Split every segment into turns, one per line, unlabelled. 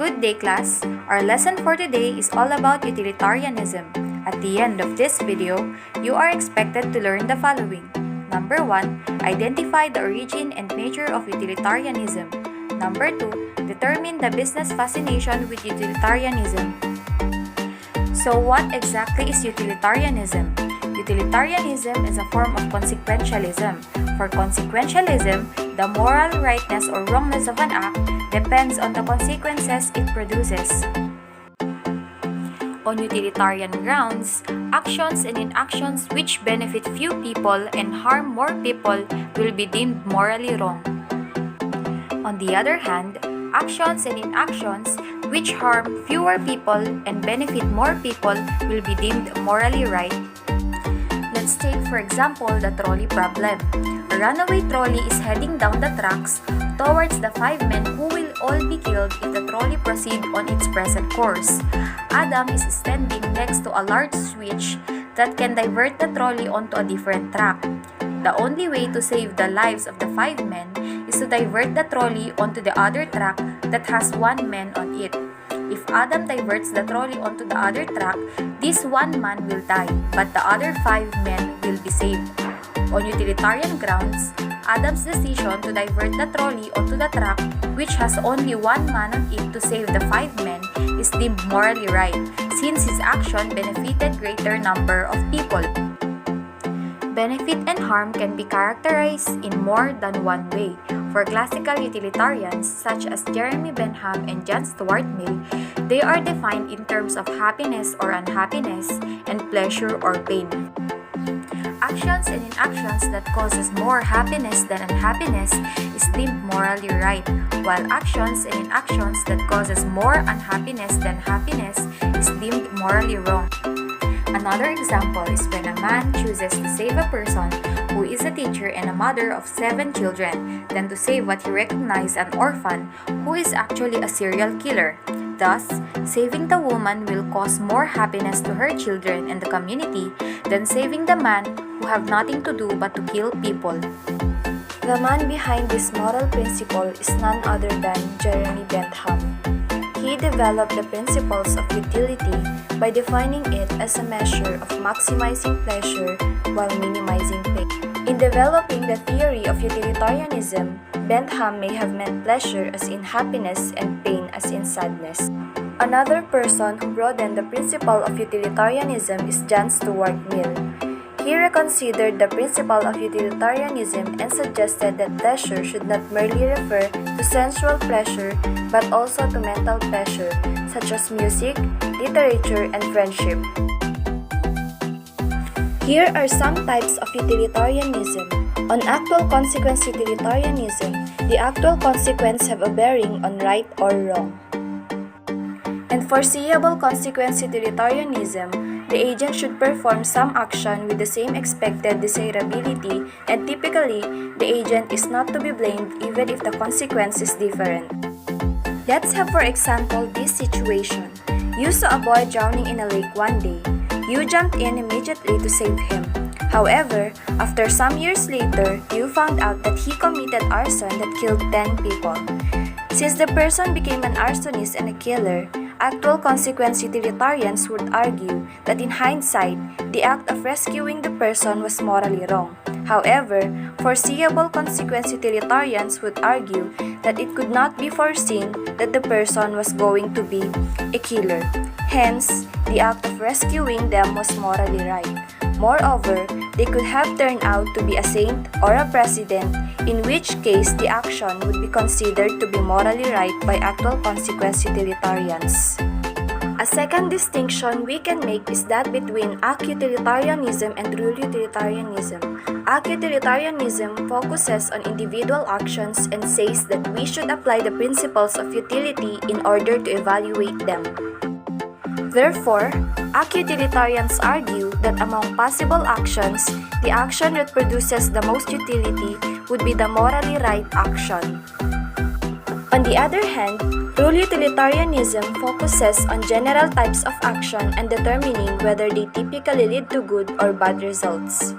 Good day, class! Our lesson for today is all about utilitarianism. At the end of this video, you are expected to learn the following. Number 1, identify the origin and nature of utilitarianism. Number 2, determine the business fascination with utilitarianism. So what exactly is utilitarianism? Utilitarianism is a form of consequentialism. For consequentialism, the moral rightness or wrongness of an act depends on the consequences it produces. On utilitarian grounds, actions and inactions which benefit few people and harm more people will be deemed morally wrong. On the other hand, actions and inactions which harm fewer people and benefit more people will be deemed morally right. Let's take for example the trolley problem. A runaway trolley is heading down the tracks towards the 5 men who will all be killed if the trolley proceeds on its present course. Adam is standing next to a large switch that can divert the trolley onto a different track. The only way to save the lives of the 5 men is to divert the trolley onto the other track that has 1 man on it. If Adam diverts the trolley onto the other track, this 1 man will die, but the other 5 men will be saved. On utilitarian grounds, Adam's decision to divert the trolley onto the track, which has only 1 man on it to save the 5 men, is deemed morally right, since his action benefited greater number of people. Benefit and harm can be characterized in more than one way. For classical utilitarians such as Jeremy Bentham and John Stuart Mill, they are defined in terms of happiness or unhappiness and pleasure or pain. Actions and inactions that causes more happiness than unhappiness is deemed morally right, while actions and inactions that causes more unhappiness than happiness is deemed morally wrong. Another example is when a man chooses to save a person who is a teacher and a mother of 7 children than to save what he recognizes an orphan who is actually a serial killer. Thus, saving the woman will cause more happiness to her children and the community than saving the man who have nothing to do but to kill people. The man behind this moral principle is none other than Jeremy Bentham. He developed the principles of utility by defining it as a measure of maximizing pleasure while minimizing pain. In developing the theory of utilitarianism, Bentham may have meant pleasure as in happiness and pain as in sadness. Another person who broadened the principle of utilitarianism is John Stuart Mill. He reconsidered the principle of utilitarianism and suggested that pleasure should not merely refer to sensual pleasure but also to mental pleasure, such as music, literature, and friendship. Here are some types of utilitarianism. On actual consequence utilitarianism, the actual consequence have a bearing on right or wrong. And foreseeable consequence utilitarianism, the agent should perform some action with the same expected desirability, and typically, the agent is not to be blamed even if the consequence is different. Let's have for example this situation. You saw a boy drowning in a lake one day. You jumped in immediately to save him. However, after some years later, you found out that he committed arson that killed 10 people. Since the person became an arsonist and a killer, actual consequence utilitarians would argue that in hindsight, the act of rescuing the person was morally wrong. However, foreseeable consequence utilitarians would argue that it could not be foreseen that the person was going to be a killer. Hence, the act of rescuing them was morally right. Moreover, they could have turned out to be a saint or a president, in which case the action would be considered to be morally right by actual consequence utilitarians. A second distinction we can make is that between utilitarianism and true utilitarianism. Utilitarianism focuses on individual actions and says that we should apply the principles of utility in order to evaluate them. Therefore, utilitarians argue that among possible actions, the action that produces the most utility would be the morally right action. On the other hand, true utilitarianism focuses on general types of action and determining whether they typically lead to good or bad results.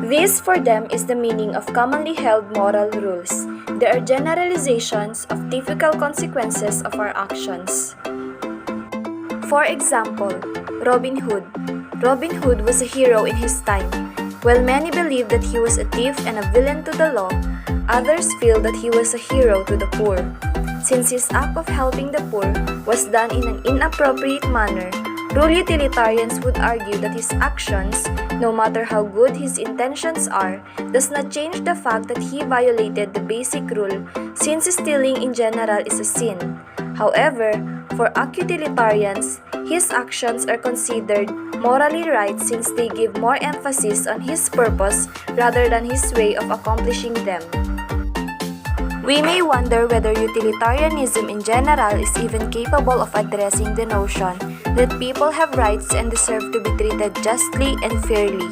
This for them is the meaning of commonly held moral rules. They are generalizations of typical consequences of our actions. For example, Robin Hood. Robin Hood was a hero in his time. While many believe that he was a thief and a villain to the law, others feel that he was a hero to the poor. Since his act of helping the poor was done in an inappropriate manner, rule utilitarians would argue that his actions, no matter how good his intentions are, does not change the fact that he violated the basic rule, since stealing in general is a sin. However, for utilitarians, his actions are considered morally right since they give more emphasis on his purpose rather than his way of accomplishing them. We may wonder whether utilitarianism in general is even capable of addressing the notion that people have rights and deserve to be treated justly and fairly.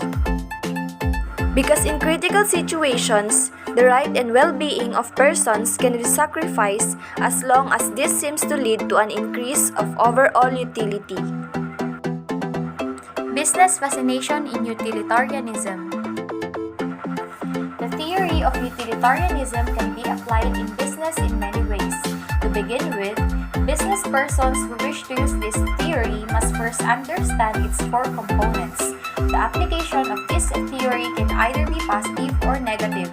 Because in critical situations, the right and well-being of persons can be sacrificed as long as this seems to lead to an increase of overall utility.
Business fascination in utilitarianism. The theory of utilitarianism can be applied in business in many ways. To begin with, business persons who wish to use this theory must first understand its four components. The application of this theory can either be positive or negative.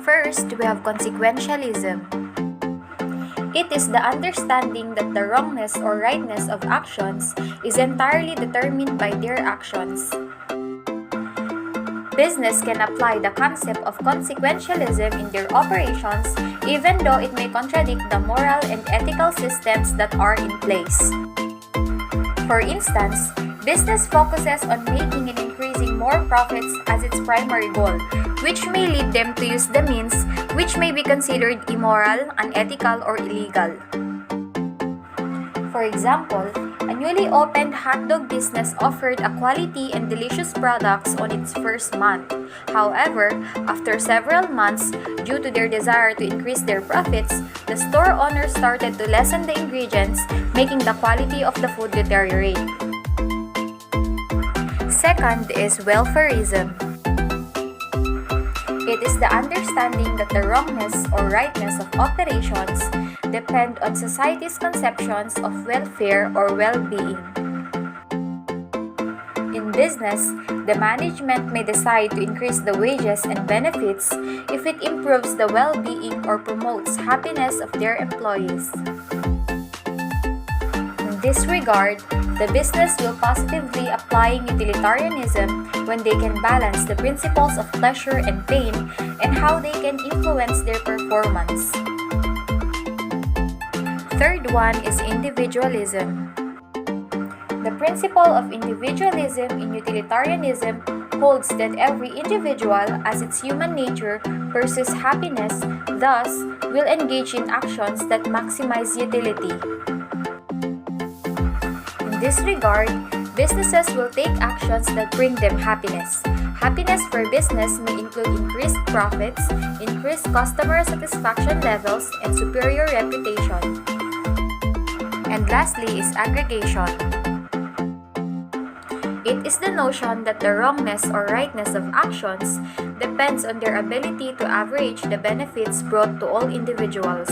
First, we have consequentialism. It is the understanding that the wrongness or rightness of actions is entirely determined by their actions. Business can apply the concept of consequentialism in their operations even though it may contradict the moral and ethical systems that are in place. For instance, business focuses on making and increasing more profits as its primary goal, which may lead them to use the means which may be considered immoral, unethical, or illegal. For example, a newly opened hotdog business offered a quality and delicious products on its first month. However, after several months, due to their desire to increase their profits, the store owner started to lessen the ingredients, making the quality of the food deteriorate. Second is welfarism. It is the understanding that the wrongness or rightness of operations depend on society's conceptions of welfare or well-being. In business, the management may decide to increase the wages and benefits if it improves the well-being or promotes happiness of their employees. In this regard, the business will positively applying utilitarianism when they can balance the principles of pleasure and pain and how they can influence their performance. Third one is individualism. The principle of individualism in utilitarianism holds that every individual, as its human nature, pursues happiness, thus will engage in actions that maximize utility. In this regard, businesses will take actions that bring them happiness. Happiness for business may include increased profits, increased customer satisfaction levels, and superior reputation. And lastly is aggregation. It is the notion that the wrongness or rightness of actions depends on their ability to average the benefits brought to all individuals.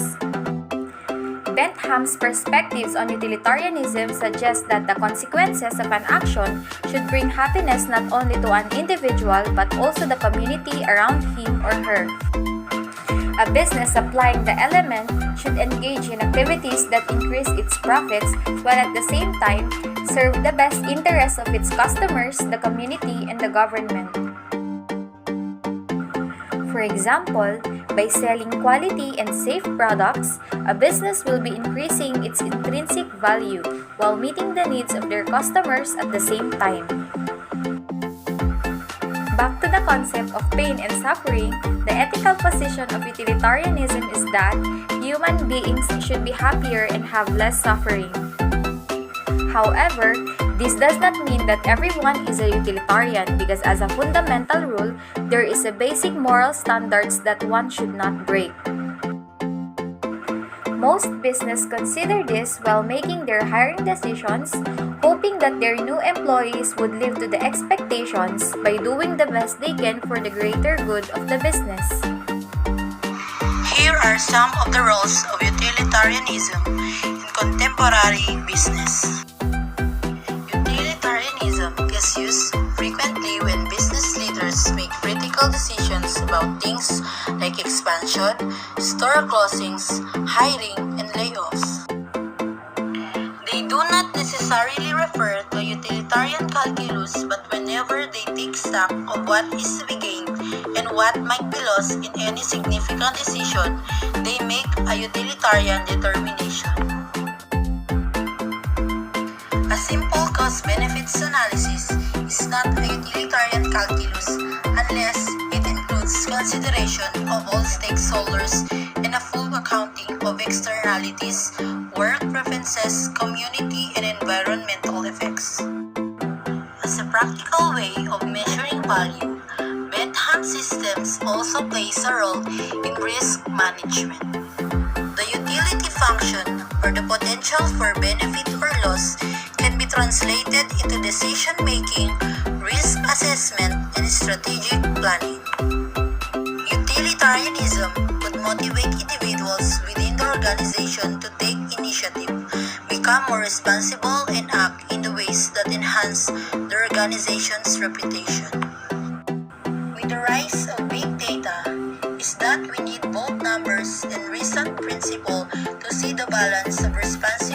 Bentham's perspectives on utilitarianism suggest that the consequences of an action should bring happiness not only to an individual but also the community around him or her. A business applying the element should engage in activities that increase its profits while at the same time serve the best interests of its customers, the community, and the government. For example, by selling quality and safe products, a business will be increasing its intrinsic value while meeting the needs of their customers at the same time. Back to the concept of pain and suffering, the ethical position of utilitarianism is that human beings should be happier and have less suffering. However, this does not mean that everyone is a utilitarian because as a fundamental rule, there is a basic moral standards that one should not break. Most business consider this while making their hiring decisions, hoping that their new employees would live to the expectations by doing the best they can for the greater good of the business.
Here are some of the roles of utilitarianism in contemporary business. Utilitarianism is used frequently when business leaders make critical decisions about things like expansion, store closings, hiring, and layoffs. They do not necessarily refer to utilitarian calculus, but whenever they take stock of what is to be gained and what might be lost in any significant decision, they make a utilitarian determination. A simple cost-benefits analysis is not a utilitarian calculus unless it includes consideration of all stakeholders and a full accounting of externalities, work preferences, community, and environmental effects. As a practical way of measuring value, Bentham systems also plays a role in risk management. The utility function, or the potential for benefit or loss, can be translated into decision-making, risk assessment, and strategic planning. Utilitarianism would motivate individuals within the organization to take initiative, become more responsible, and act in the ways that enhance the organization's reputation. With the rise of big data, is that we need both numbers and reasoned principle to see the balance of responsibility